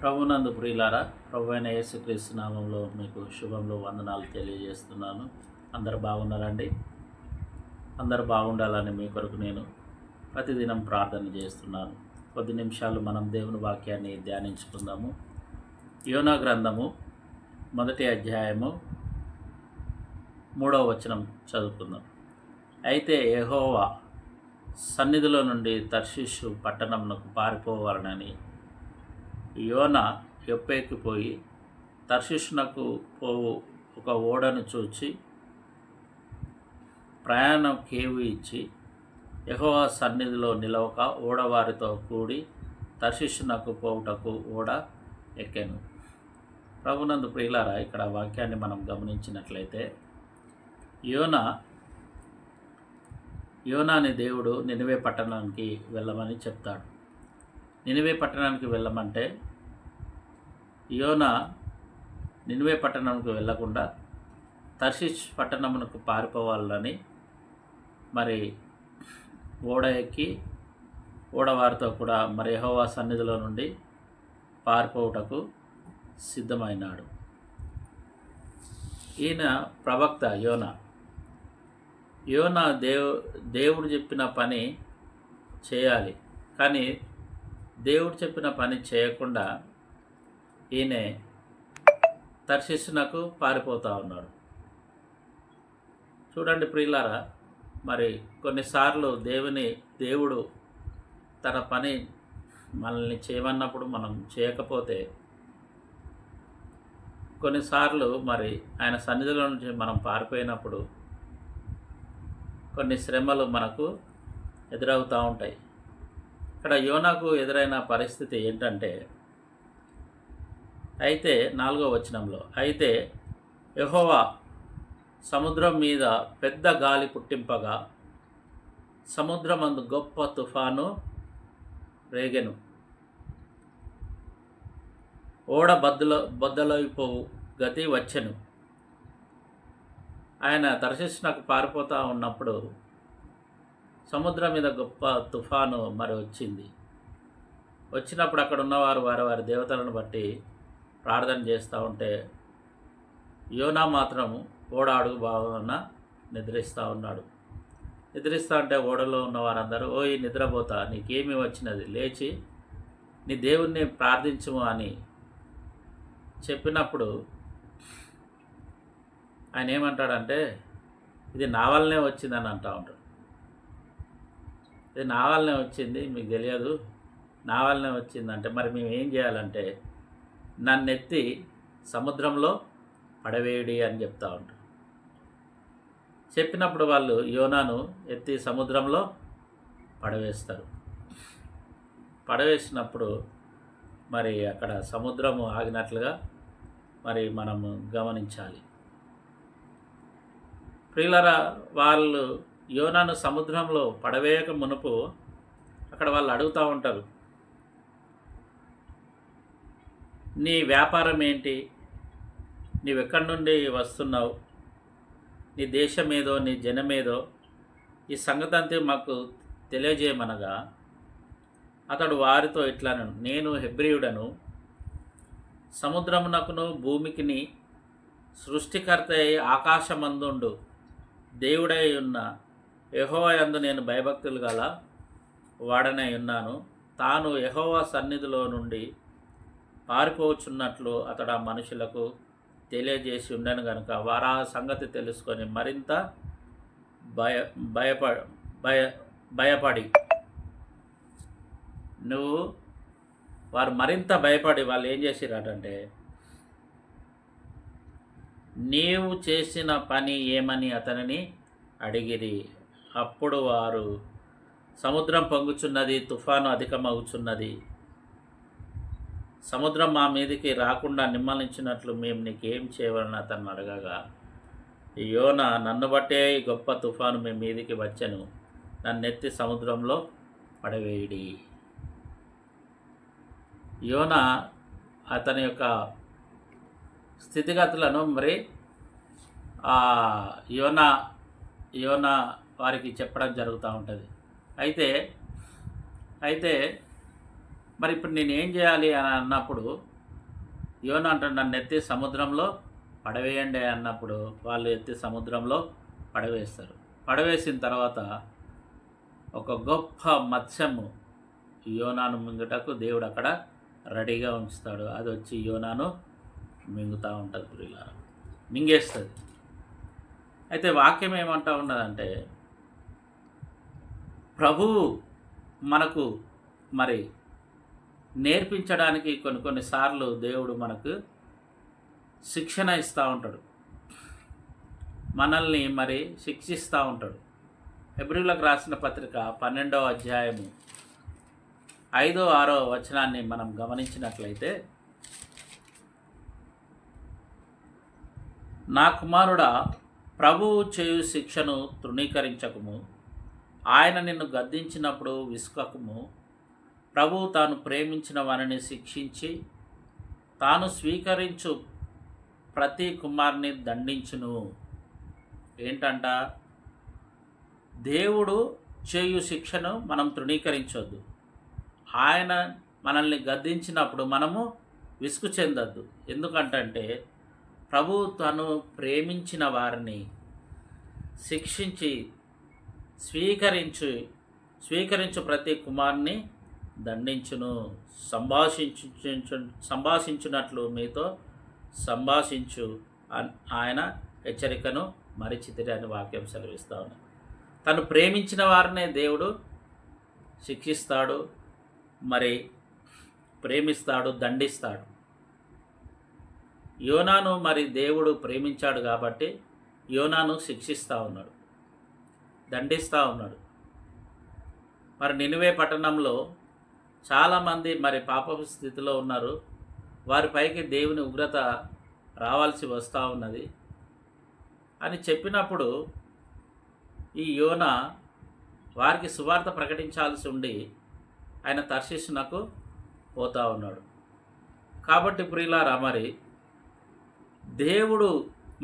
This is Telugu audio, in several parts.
ప్రభునందు ప్రియులారా, ప్రభు అయిన యేసుక్రీస్తు నామంలో మీకు శుభంలో వందనాలు తెలియజేస్తున్నాను. అందరు బాగున్నారండి? అందరు బాగుండాలని మీ కొరకు నేను ప్రతిదినం ప్రార్థన చేస్తున్నాను. కొద్ది నిమిషాలు మనం దేవుని వాక్యాన్ని ధ్యానించుకుందాము. యోనా గ్రంథము 1వ అధ్యాయము 3వ వచనం చదువుకుందాం. అయితే యెహోవా సన్నిధిలో నుండి తర్షీషు పట్టణమునకు పారిపోవాలని యోనా యొప్పేకి పోయి తర్షీషునకు పోవు ఒక ఓడను చూచి ప్రయాణం కేవు ఇచ్చి యెహోవా సన్నిధిలో నిలవక ఓడవారితో కూడి తర్షీషునకు పోవుటకు ఓడ ఎక్కెను. ప్రభునందు ప్రియులారా, ఇక్కడ వాక్యాన్ని మనం గమనించినట్లయితే యోనాని దేవుడు నినివే పట్టణానికి వెళ్ళమని చెప్తాడు. నినివే పట్టణానికి వెళ్ళమంటే యోనా నినివే పట్టణానికి వెళ్ళకుండా తర్షీష్ పట్టణమునకు పారిపోవాలని మరి ఓడ ఎక్కి ఓడవారితో కూడా మరి యెహోవా సన్నిధిలో నుండి పారిపోవుటకు సిద్ధమైనాడు. ఈయన ప్రవక్త యోనా దేవుడు చెప్పిన పని చేయాలి, కానీ దేవుడు చెప్పిన పని చేయకుండా ఈయన తర్షీషునకు పారిపోతూ ఉన్నాడు. చూడండి ప్రియులారా, మరి కొన్నిసార్లు దేవుడు తన పని మనల్ని చేయమన్నప్పుడు మనం చేయకపోతే కొన్నిసార్లు మరి ఆయన సన్నిధిలో నుంచి మనం పారిపోయినప్పుడు కొన్ని శ్రమలు మనకు ఎదురవుతూ ఉంటాయి. ఇక్కడ యోనాకు ఎదురైన పరిస్థితి ఏంటంటే, అయితే 4వ వచనంలో, అయితే యెహోవా సముద్రం మీద పెద్ద గాలి పుట్టింపగా సముద్రమందు గొప్ప తుఫాను రేగెను, ఓడ బద్దలైపోవు గతి వచ్చెను. ఆయన తర్షీషునకు పారిపోతూ ఉన్నప్పుడు సముద్రం మీద గొప్ప తుఫాను మరి వచ్చినప్పుడు అక్కడ ఉన్నవారు వారి దేవతలను బట్టి ప్రార్థన చేస్తూ ఉంటే యోనా మాత్రం ఓడ అడుగు భావన నిద్రిస్తూ ఉన్నాడు. నిద్రిస్తూ ఉంటే ఓడలో ఉన్న వారందరూ, ఓయ్ నిద్రపోతా, నీకేమీ వచ్చినది, లేచి నీ దేవుణ్ణి ప్రార్థించుము అని చెప్పినప్పుడు ఆయన ఏమంటాడంటే, ఇది నా వల్లనే వచ్చిందని అంటూ ఉంటాడు. ఇది నా వల్లనే వచ్చింది, మీకు తెలియదు, నా వల్లనే వచ్చిందంటే మరి మేము ఏం చేయాలంటే నన్నెత్తి సముద్రంలో పడవేయడి అని చెప్తా ఉంటారు. చెప్పినప్పుడు వాళ్ళు యోనాను ఎత్తి సముద్రంలో పడవేస్తారు. పడవేసినప్పుడు మరి అక్కడ సముద్రము ఆగినట్లుగా మరి మనము గమనించాలి. ప్రియులారా, వాళ్ళు యోనాను సముద్రంలో పడవేయక మునుపు అక్కడ వాళ్ళు అడుగుతూ ఉంటారు, నీ వ్యాపారం ఏంటి, నీవెక్కడి నుండి వస్తున్నావు, నీ దేశమేదో, నీ జనమేదో, ఈ సంగతి అంతే మాకు తెలియజేయమనగా అతడు వారితో ఇట్లాను, నేను హెబ్రీయుడను, సముద్రమునకును భూమికిని సృష్టికర్త అయి ఆకాశమందుండు దేవుడై ఉన్న యెహోవా యందు నేను భయభక్తులు గల వాడనై ఉన్నాను. తాను యెహోవా సన్నిధిలో నుండి పారిపోవచ్చున్నట్లు అతడు ఆ మనుషులకు తెలియజేసి ఉండను కనుక వారు ఆ సంగతి తెలుసుకొని మరింత భయపడి వారు మరింత భయపడి వాళ్ళు ఏం చేసిరాటంటే, నీవు చేసిన పని ఏమని అతనిని అడిగిరి. అప్పుడు వారు, సముద్రం పొంగుచున్నది, తుఫాను అధికమవుచున్నది, సముద్రం మా మీదికి రాకుండా నిమ్మలించినట్లు మేము నీకేం చేయవలని అతన్ని అడగగా, యోనా, నన్ను బట్టే ఈ గొప్ప తుఫాను మీ మీదికి వచ్చెను, నన్నెత్తి సముద్రంలో పడవేయడి. యోనా అతని యొక్క స్థితిగతులను మరి యోనా వారికి చెప్పడం జరుగుతూ ఉంటుంది. అయితే మరి ఇప్పుడు నేను ఏం చేయాలి అని అన్నప్పుడు యోనా అంటాడు, నన్ను ఎత్తి సముద్రంలో పడవేయండి అన్నప్పుడు వాళ్ళు ఎత్తి సముద్రంలో పడవేస్తారు. పడవేసిన తర్వాత ఒక గొప్ప మత్స్యము యోనాను మింగుటకు దేవుడు అక్కడ రెడీగా ఉంచుతాడు. అది వచ్చి యోనాను మింగుతూ ఉంటుంది, ప్రియులారా, మింగేస్తుంది. అయితే వాక్యం ఏమంటా ఉన్నదంటే, ప్రభువు మనకు మరి నేర్పించడానికి కొన్నిసార్లు దేవుడు మనకు శిక్షణ ఇస్తూ ఉంటాడు, మనల్ని మరి శిక్షిస్తూ ఉంటాడు. హెబ్రీయులకు రాసిన పత్రిక 12వ అధ్యాయము 5, 6 వచనాన్ని మనం గమనించినట్లయితే, నా కుమారుడా, ప్రభువు చేయు శిక్షను తృణీకరించకము, ఆయన నిన్ను గద్దించినప్పుడు విసుకకము. ప్రభువు తాను ప్రేమించిన వారిని శిక్షించి తాను స్వీకరించు ప్రతి కుమారుని దండించును. ఏంటంట, దేవుడు చేయు శిక్షను మనం తృణీకరించొద్దు. ఆయన మనల్ని గద్దించినప్పుడు మనము విసుగు చెందొద్దు. ఎందుకంటే ప్రభువు తను ప్రేమించిన వారిని శిక్షించి స్వీకరించు ప్రతి కుమారుని దండించును. సంభాషించున్నట్లు మీతో సంభాషించు ఆయన హెచ్చరికను మరిచితిరి అని వాక్యం సెలవిస్తా ఉంది. తను ప్రేమించిన వారినే దేవుడు శిక్షిస్తాడు, మరి ప్రేమిస్తాడు, దండిస్తాడు. యోనాను మరి దేవుడు ప్రేమించాడు కాబట్టి యోనాను శిక్షిస్తూ ఉన్నాడు, దండిస్తూ ఉన్నాడు. మరి నినివే పట్టణంలో చాలామంది మరి పాపపు స్థితిలో ఉన్నారు. వారిపైకి దేవుని ఉగ్రత రావాల్సి వస్తూ ఉన్నది అని చెప్పినప్పుడు ఈ యోనా వారికి సువార్త ప్రకటించాల్సి ఉండి ఆయన తర్షీషునకు పోతా ఉన్నాడు. కాబట్టి ప్రియులారా, మరి దేవుడు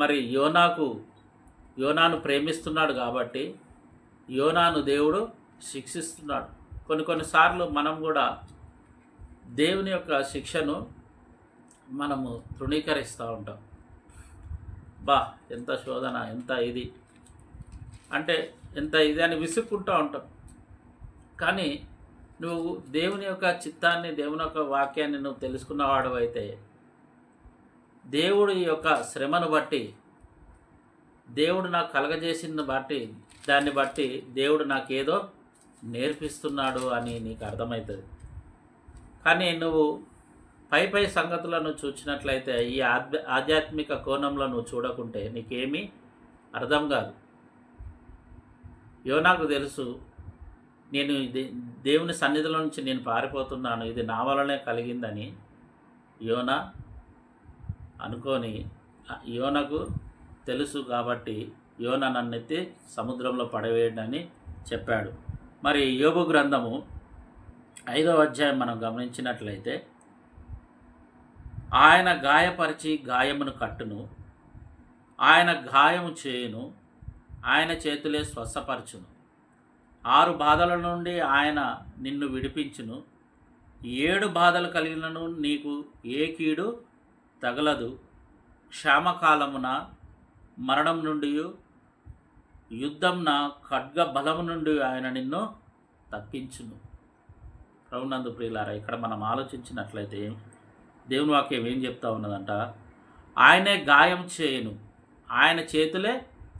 మరి యోనాను ప్రేమిస్తున్నాడు కాబట్టి యోనాను దేవుడు శిక్షిస్తున్నాడు. కొన్నిసార్లు మనం కూడా దేవుని యొక్క శిక్షను మనము తృణీకరిస్తూ ఉంటాం. ఎంత శోధన, ఎంత ఇది అని విసుక్కుంటూ ఉంటాం. కానీ నువ్వు దేవుని యొక్క చిత్తాన్ని, దేవుని యొక్క వాక్యాన్ని నువ్వు తెలుసుకున్నవాడు అయితే దేవుడు ఈ యొక్క శ్రమను బట్టి, దేవుడు నాకు కలగజేసిన దాన్ని బట్టి దేవుడు నాకేదో నేర్పిస్తున్నాడు అని నీకు అర్థమవుతుంది. కానీ నువ్వు పై సంగతులను చూసినట్లయితే ఈ ఆధ్యాత్మిక కోణంలో నువ్వు చూడకుంటే నీకేమీ అర్థం కాదు. యోనాకు తెలుసు, నేను దేవుని సన్నిధిలో నుంచి నేను పారిపోతున్నాను, ఇది నా వలనే కలిగిందని యోనా అనుకొని, యోనకు తెలుసు కాబట్టి యోనా నన్నెత్తి సముద్రంలో పడవేయడని చెప్పాడు. మరి యోబు గ్రంథము 5వ అధ్యాయం మనం గమనించినట్లయితే, ఆయన గాయపరిచి గాయమును కట్టును, ఆయన గాయము చేయును, ఆయన చేతులే స్వస్థపరచును. 6 బాధల నుండి ఆయన నిన్ను విడిపించును, 7 బాధలు కలిగినను నీకు ఏ కీడు తగలదు. క్షామకాలమున మరణం నుండి, యుద్ధంన ఖడ్గ బలము నుండి ఆయన నిన్ను తప్పించును. ప్రభునందు ప్రియులారా, ఇక్కడ మనం ఆలోచించినట్లయితే దేవుని వాక్యం ఏం చెప్తా ఉన్నదంట, ఆయనే గాయం చేయును, ఆయన చేతులే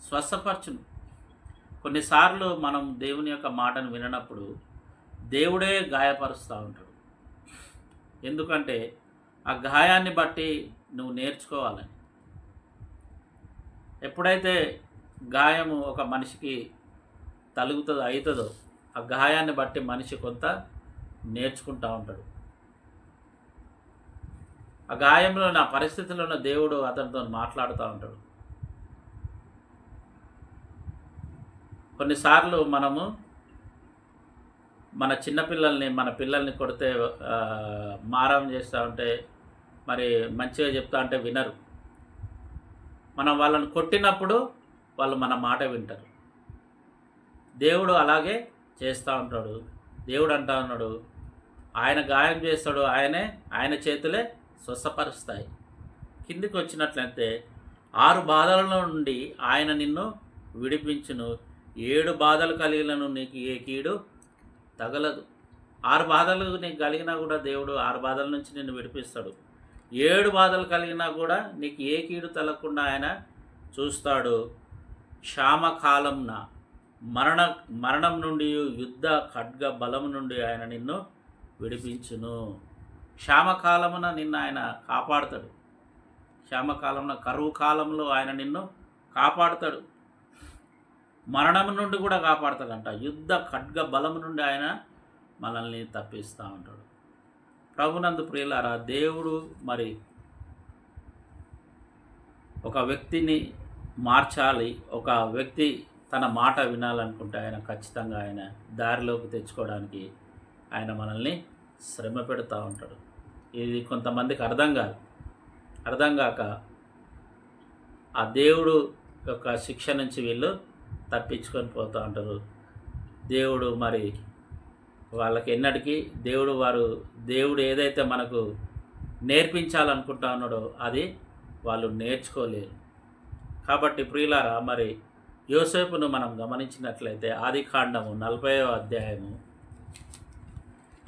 స్వస్థపరచును. కొన్నిసార్లు మనం దేవుని యొక్క మాటను వినప్పుడు దేవుడే గాయపరుస్తూ ఉంటాడు. ఎందుకంటే ఆ గాయాన్ని బట్టి నువ్వు నేర్చుకోవాలని. ఎప్పుడైతే గాయము ఒక మనిషికి అవుతుందో ఆ గాయాన్ని బట్టి మనిషి కొంత నేర్చుకుంటూ ఉంటాడు. ఆ గాయంలో నా పరిస్థితుల్లో దేవుడు అతనితో మాట్లాడుతూ ఉంటాడు. కొన్నిసార్లు మనము మన మన పిల్లల్ని కొడితే, మారం చేస్తూ ఉంటే, మరి మంచిగా చెప్తా ఉంటే వినరు. మనం వాళ్ళని కొట్టినప్పుడు వాళ్ళు మన మాట వింటారు. దేవుడు అలాగే చేస్తూ ఉంటాడు. దేవుడు అంటా ఉన్నాడు, ఆయన గాయం చేస్తాడు, ఆయన చేతులే స్వస్థపరుస్తాయి. కిందికి వచ్చినట్లయితే 6 బాధల నుండి ఆయన నిన్ను విడిపించును. 7 బాధలు కలిగినను నీకు ఏ కీడు తగలదు. 6 బాధలు నీకు కలిగినా కూడా దేవుడు 6 బాధల నుంచి నిన్ను విడిపిస్తాడు. 7 బాధలు కలిగినా కూడా నీకు ఏ కీడు తగలకుండా ఆయన చూస్తాడు. క్షామకాలంన మరణం నుండి యుద్ధ ఖడ్గ బలం నుండి ఆయన నిన్ను విడిపించును. క్షామకాలమున నిన్ను ఆయన కాపాడుతాడు. క్షామకాలంలో కరువు కాలంలో ఆయన నిన్ను కాపాడుతాడు. మరణం నుండి కూడా కాపాడుతాడంట. యుద్ధ ఖడ్గ బలం నుండి ఆయన మనల్ని తప్పిస్తూ ఉంటాడు. ప్రభునందు ప్రియులారా, దేవుడు మరి ఒక వ్యక్తిని మార్చాలి, ఒక వ్యక్తి తన మాట వినాలనుకుంటే ఆయన ఖచ్చితంగా ఆయన దారిలోకి తెచ్చుకోవడానికి ఆయన మనల్ని శ్రమ పెడుతూ ఉంటాడు. ఇది కొంతమందికి అర్థం కాక ఆ దేవుడు యొక్క శిక్ష నుంచి వీళ్ళు తప్పించుకొని పోతూ ఉంటారు. దేవుడు మరి వాళ్ళకి ఎన్నటికీ దేవుడు ఏదైతే మనకు నేర్పించాలనుకుంటా ఉన్నాడో అది వాళ్ళు నేర్చుకోలేరు. కాబట్టి ప్రియులారా, మరి యోసేపును మనం గమనించినట్లయితే ఆదికాండము 40వ అధ్యాయము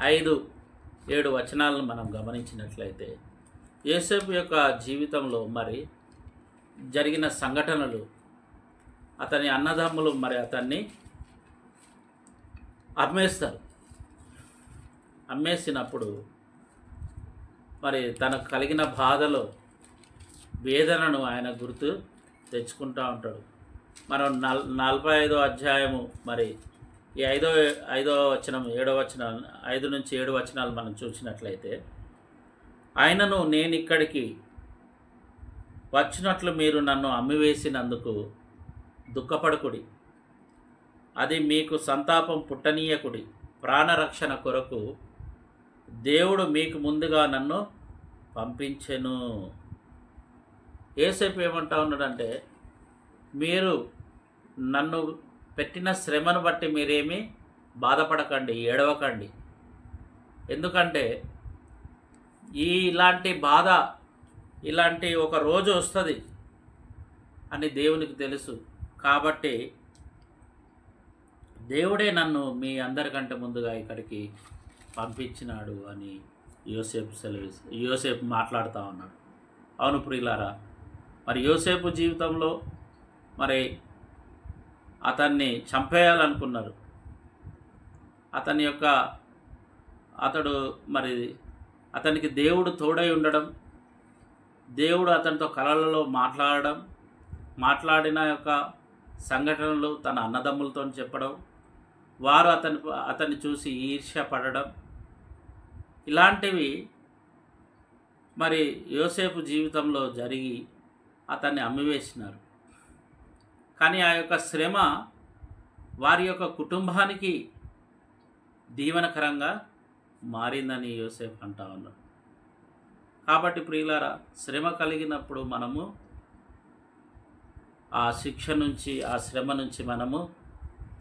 5-7 వచనాలను మనం గమనించినట్లయితే యోసేపు యొక్క జీవితంలో మరి జరిగిన సంఘటనలు, అతని అన్నదమ్ములు మరి అతన్ని అమ్మేసినప్పుడు మరి తనకు కలిగిన బాధలో వేదనను ఆయన గుర్తు తెచ్చుకుంటూ ఉంటాడు. మనం 45వ అధ్యాయము మరి ఈ 5వ వచనం 7వ వచనం 5 నుంచి 7 వచనాలు మనం చూసినట్లయితే, ఆయనను నేను ఇక్కడికి వచ్చినట్లు మీరు నన్ను అమ్మివేసినందుకు దుఃఖపడకుడి, అది మీకు సంతాపం పుట్టనీయకుడి. ప్రాణరక్షణ కొరకు దేవుడు మీకు ముందుగా నన్ను పంపించెను. యోసేపు ఏమంటా ఉన్నాడంటే, మీరు నన్ను పెట్టిన శ్రమను బట్టి మీరేమీ బాధపడకండి, ఏడవకండి. ఎందుకంటే ఇలాంటి బాధ, ఇలాంటి ఒక రోజు వస్తుంది అని దేవునికి తెలుసు. కాబట్టి దేవుడే నన్ను మీ అందరికంటే ముందుగా ఇక్కడికి పంపించినాడు అని యోసేపు మాట్లాడుతూ ఉన్నాడు. అవును ప్రియులారా, మరి యోసేపు జీవితంలో మరి అతన్ని చంపేయాలనుకున్నారు. అతనికి దేవుడు తోడై ఉండడం, దేవుడు అతనితో కలలలో మాట్లాడిన యొక్క సంఘటనలు తన అన్నదమ్ములతో చెప్పడం, వారు అతన్ని చూసి ఈర్ష్య పడడం, ఇలాంటివి మరి యోసేపు జీవితంలో జరిగి అతన్ని అమ్మివేసినారు. కానీ ఆ యొక్క శ్రమ వారి యొక్క కుటుంబానికి దీవెనకరంగా మారిందని యోసేపు అంటా ఉన్నాడు. కాబట్టి ప్రియులారా, శ్రమ కలిగినప్పుడు మనము ఆ శ్రమ నుంచి మనము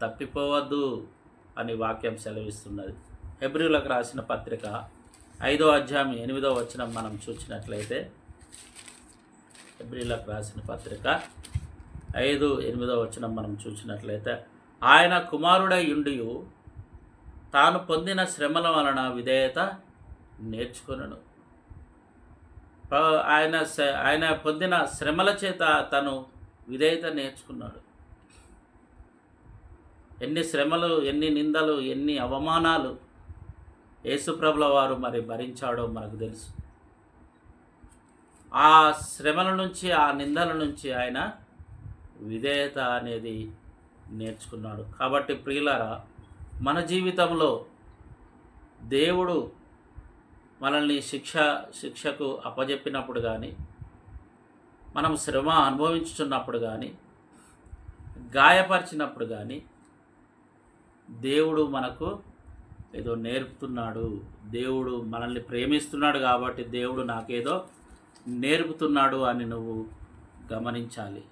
తప్పిపోవద్దు అని వాక్యం సెలవిస్తున్నది. హెబ్రీయులకు రాసిన పత్రిక 5వ అధ్యాయం 8వ వచనం మనం చూసినట్లయితే, హెబ్రీయులకు రాసిన పత్రిక 5:8 వచనం మనం చూసినట్లయితే, ఆయన కుమారుడై ఉండి తాను పొందిన శ్రమల వలన విధేయత నేర్చుకొనెను. ఆయన పొందిన శ్రమల చేత తను విధేయత నేర్చుకున్నాడు. ఎన్ని శ్రమలు, ఎన్ని నిందలు, ఎన్ని అవమానాలు యేసుప్రభుల వారు మరి భరించాడో మనకు తెలుసు. ఆ శ్రమల నుంచి, ఆ నిందల నుంచి ఆయన విధేయత అనేది నేర్చుకున్నాడు. కాబట్టి ప్రియులారా, మన జీవితంలో దేవుడు మనల్ని శిక్షకు అప్పజెప్పినప్పుడు కానీ, మనం శ్రమ అనుభవించుతున్నప్పుడు కానీ, గాయపరిచినప్పుడు కానీ దేవుడు మనకు ఏదో నేర్పుతున్నాడు. దేవుడు మనల్ని ప్రేమిస్తున్నాడు కాబట్టి దేవుడు నాకేదో నేర్పుతున్నాడు అని నువ్వు గమనించాలి.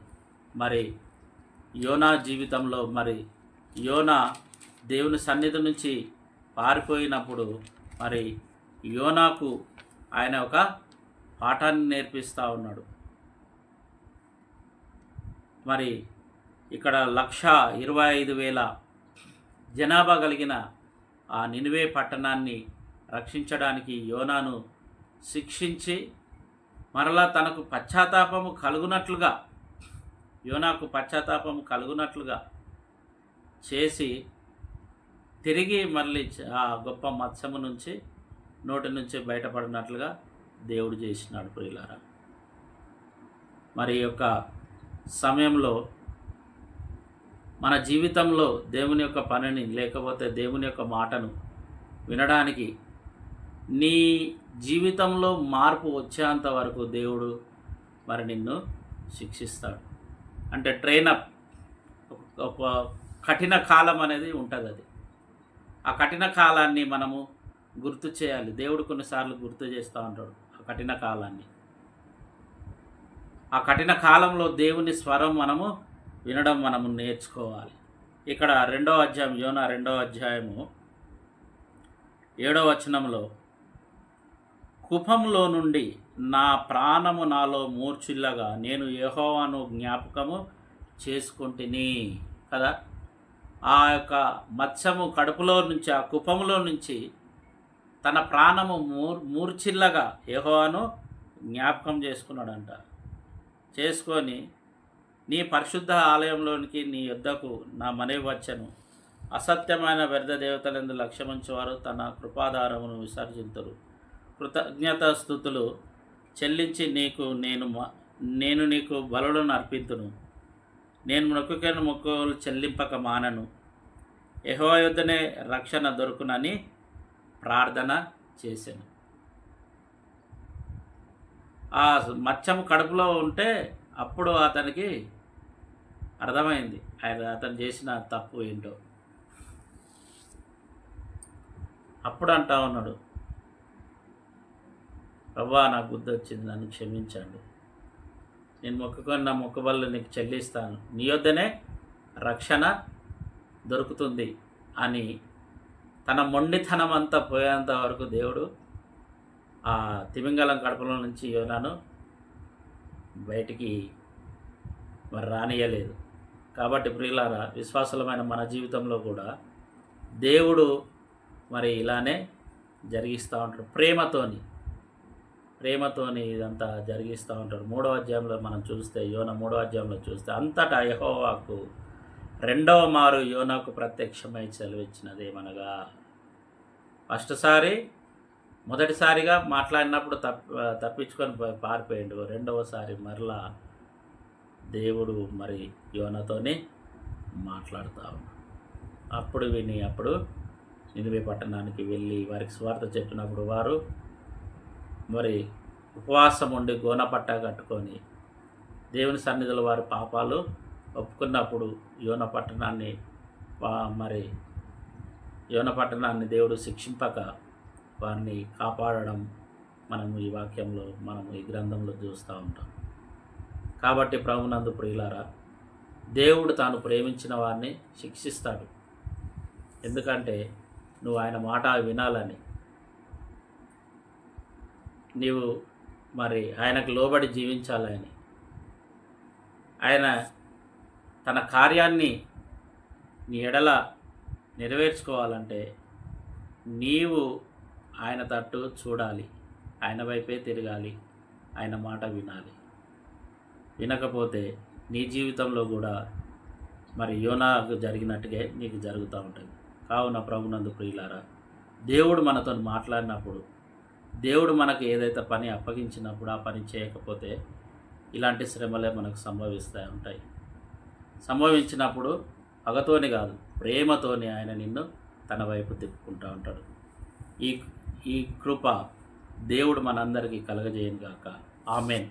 మరి యోనా జీవితంలో మరి యోనా దేవుని సన్నిధి నుంచి పారిపోయినప్పుడు మరి యోనాకు ఆయన ఒక పాఠాన్ని నేర్పిస్తూ ఉన్నాడు. మరి ఇక్కడ 1,25,000 జనాభా కలిగిన ఆ నినివే పట్టణాన్ని రక్షించడానికి యోనాను శిక్షించి మరలా తనకు పశ్చాత్తాపము కలుగునట్లుగా, యోనాకు పశ్చాత్తాపము కలుగునట్లుగా చేసి తిరిగి మళ్ళీ ఆ గొప్ప మత్స్యము నుంచి నోటి నుంచి బయటపడినట్లుగా దేవుడు చేసినాడు ప్రియులారా. మరి యొక్క సమయంలో మన జీవితంలో దేవుని యొక్క పనిని లేకపోతే దేవుని యొక్క మాటను వినడానికి నీ జీవితంలో మార్పు వచ్చేంత వరకు దేవుడు మరి నిన్ను శిక్షిస్తాడు. అంటే ట్రైనప్, ఒక కఠిన కాలం అనేది ఉంటుంది. అది ఆ కఠిన కాలాన్ని మనము గుర్తు చేయాలి. దేవుడు కొన్నిసార్లు గుర్తు చేస్తూ ఉంటాడు ఆ కఠిన కాలాన్ని. ఆ కఠిన కాలంలో దేవుని స్వరం మనము వినడం మనము నేర్చుకోవాలి. ఇక్కడ 2వ అధ్యాయం, యోనా 2వ అధ్యాయము 7వ వచనంలో, కుపంలో నుండి నా ప్రాణము నాలో మూర్ఛిల్లగా నేను యెహోవాను జ్ఞాపకము చేసుకుంటుని కదా. ఆ యొక్క మత్స్యము కడుపులో నుంచి, ఆ కుపంలో నుంచి తన ప్రాణము మూర్ఛిల్లగా యెహోవాను జ్ఞాపకం చేసుకున్నాడంట. చేసుకొని నీ పరిశుద్ధ ఆలయంలోనికి నీ యొద్దకు నా మనవి వచ్చను. అసత్యమైన వ్యర్థ దేవతలందు లక్ష్యముంచేవారు తన కృపాధారమును విసర్జింతురు. కృతజ్ఞతాస్తుతులు చెల్లించి నేను నీకు బలులను అర్పింతును. నేను మొక్కులు చెల్లింపక మానను. యెహోవా యొద్దనే రక్షణ దొరుకునని ప్రార్థన చేశాను. ఆ మత్స్యము కడుపులో ఉంటే అప్పుడు అతనికి అర్థమైంది అతను చేసిన తప్పు ఏంటో. అప్పుడు అంటా ఉన్నాడు, ప్రభువా నాకు బుద్ధి వచ్చింది, నన్ను క్షమించండి, నేను మొక్కుకొని నా మొక్కుబళ్ళు నీకు చెల్లిస్తాను, నీ యొద్దనే రక్షణ దొరుకుతుంది అని తన మొండితనం అంతా పోయేంత వరకు దేవుడు ఆ తిమింగలం కడుపులో నుంచి యోనాను బయటికి మరి రానియలేదు. కాబట్టి ప్రియులారా, విశ్వాసులమైన మన జీవితంలో కూడా దేవుడు మరి ఇలానే జరిగిస్తూ ఉంటాడు. ప్రేమతోని ఇదంతా జరిగిస్తూ ఉంటాడు. 3వ అధ్యాయంలో మనం చూస్తే, యోనా 3వ అధ్యాయంలో చూస్తే, అంతటా యెహోవాకు 2వ మారు యోనాకు ప్రత్యక్షమై సెలవిచ్చినదేమనగా, మొదటిసారిగా మాట్లాడినప్పుడు తప్పించుకొని పారిపోయిండు. 2వసారి మరలా దేవుడు మరి యోనాతోనే మాట్లాడుతూ ఉన్నాడు. అప్పుడు నినివే పట్టణానికి వెళ్ళి వారికి సువార్త చెప్పినప్పుడు వారు మరి ఉపవాసం ఉండి గోనపట్ట కట్టుకొని దేవుని సన్నిధిలో వారి పాపాలు ఒప్పుకున్నప్పుడు యోనా పట్టణాన్ని దేవుడు శిక్షింపక వారిని కాపాడడం మనము ఈ వాక్యంలో, మనము ఈ గ్రంథంలో చూస్తూ ఉంటాం. కాబట్టి ప్రభునందు ప్రియులారా, దేవుడు తాను ప్రేమించిన వారిని శిక్షిస్తాడు. ఎందుకంటే నువ్వు ఆయన మాట వినాలని, నీవు మరి ఆయనకు లోబడి జీవించాలని, ఆయన తన కార్యాన్ని నీ ఎడల నెరవేర్చుకోవాలంటే నీవు ఆయన తట్టు చూడాలి, ఆయన వైపే తిరగాలి, ఆయన మాట వినాలి. వినకపోతే నీ జీవితంలో కూడా మరి యోనాకు జరిగినట్టుగా నీకు జరుగుతూ ఉంటుంది. కావున ప్రభునందు ప్రియులారా, దేవుడు మనతో మాట్లాడినప్పుడు, దేవుడు మనకు ఏదైతే పని అప్పగించినప్పుడు ఆ పని చేయకపోతే ఇలాంటి శ్రమలే మనకు ఉంటాయి. సంభవించినప్పుడు పగతోని కాదు, ప్రేమతోని ఆయన నిన్ను తన వైపు తిప్పుకుంటూ ఉంటాడు. ఈ కృప దేవుడు మనందరికీ కలగజేయను గాక. ఆమేన్.